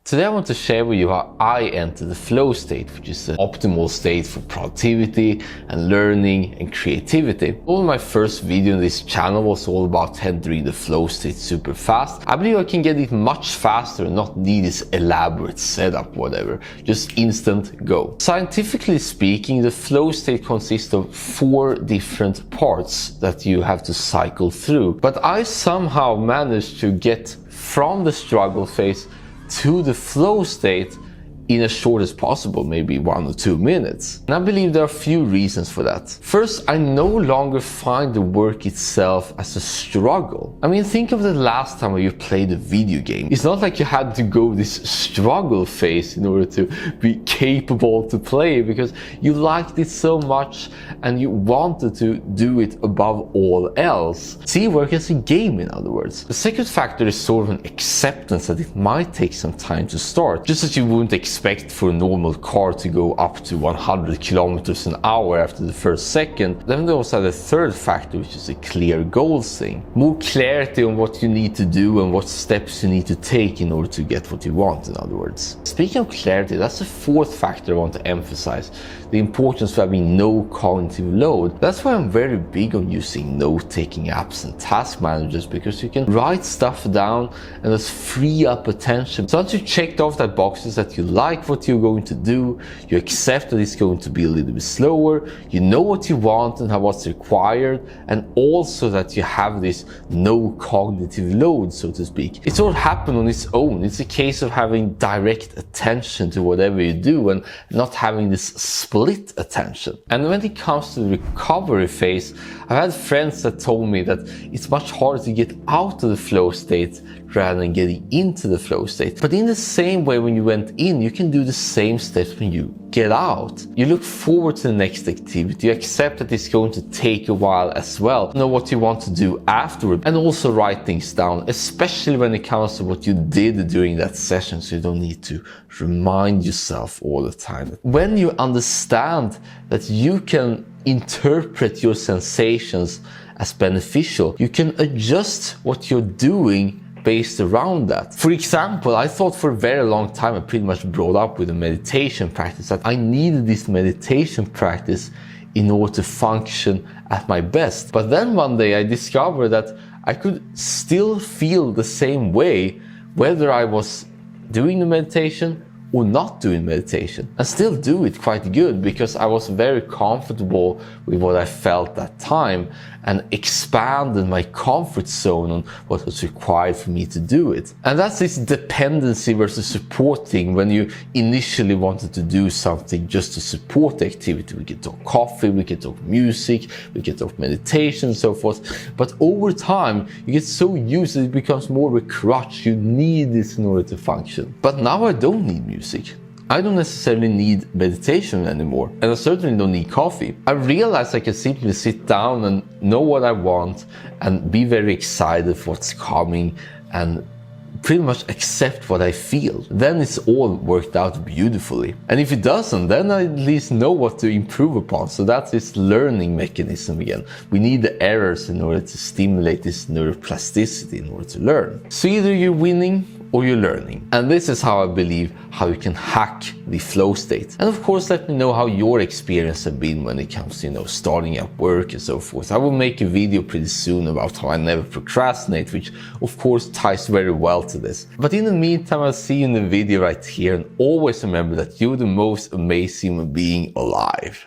Today I want to share with you how I enter the flow state, which is the optimal state for productivity and learning and creativity. Although my first video on this channel was all about entering the flow state super fast, I believe I can get it much faster and not need this elaborate setup, whatever. Just instant go. Scientifically speaking, the flow state consists of 4 different parts that you have to cycle through. But I somehow managed to get from the struggle phase to the flow state in as short as possible, maybe 1 or 2 minutes. And I believe there are a few reasons for that. First, I no longer find the work itself as a struggle. I mean, think of the last time you played a video game. It's not like you had to go this struggle phase in order to be capable to play, because you liked it so much and you wanted to do it above all else. See work as a game, in other words. The second factor is sort of an acceptance that it might take some time to start, just as you wouldn't expect for a normal car to go up to 100 kilometers an hour after the first second. Then we also have the third factor, which is a clear goals thing. More clarity on what you need to do and what steps you need to take in order to get what you want, in other words. Speaking of clarity, that's the fourth factor I want to emphasize. The importance of having no cognitive load. That's why I'm very big on using note-taking apps and task managers, because you can write stuff down and just free up attention. So once you checked off that boxes that you like what you're going to do, you accept that it's going to be a little bit slower, you know what you want and what's required, and also that you have this no cognitive load, so to speak. It's all happened on its own. It's a case of having direct attention to whatever you do and not having this split attention. And when it comes to the recovery phase, I've had friends that told me that it's much harder to get out of the flow state rather than getting into the flow state. But in the same way, when you went in, you can do the same steps when you get out. You look forward to the next activity. You accept that it's going to take a while as well. Know what you want to do afterward, and also write things down, especially when it comes to what you did during that session, so you don't need to remind yourself all the time. When you understand that you can interpret your sensations as beneficial, you can adjust what you're doing based around that. For example, I thought for a very long time, I pretty much brought up with a meditation practice, that I needed this meditation practice in order to function at my best. But then one day I discovered that I could still feel the same way whether I was doing the meditation or not doing meditation, and still do it quite good, because I was very comfortable with what I felt that time and expanded my comfort zone on what was required for me to do it. And that's this dependency versus support thing. When you initially wanted to do something just to support the activity, we can talk coffee, we can talk music, we can talk meditation and so forth. But over time, you get so used that it becomes more of a crutch. You need this in order to function. But now I don't need music. I don't necessarily need meditation anymore, and I certainly don't need coffee. I realized I can simply sit down and know what I want and be very excited for what's coming and pretty much accept what I feel. Then it's all worked out beautifully. And if it doesn't, then I at least know what to improve upon. So that's this learning mechanism again. We need the errors in order to stimulate this neuroplasticity in order to learn. So either you're winning or you're learning. And this is how I believe how you can hack the flow state. And of course, let me know how your experience has been when it comes to, starting up work and so forth. I will make a video pretty soon about how I never procrastinate, which of course ties very well to this. But in the meantime, I'll see you in the video right here, and always remember that you're the most amazing human being alive.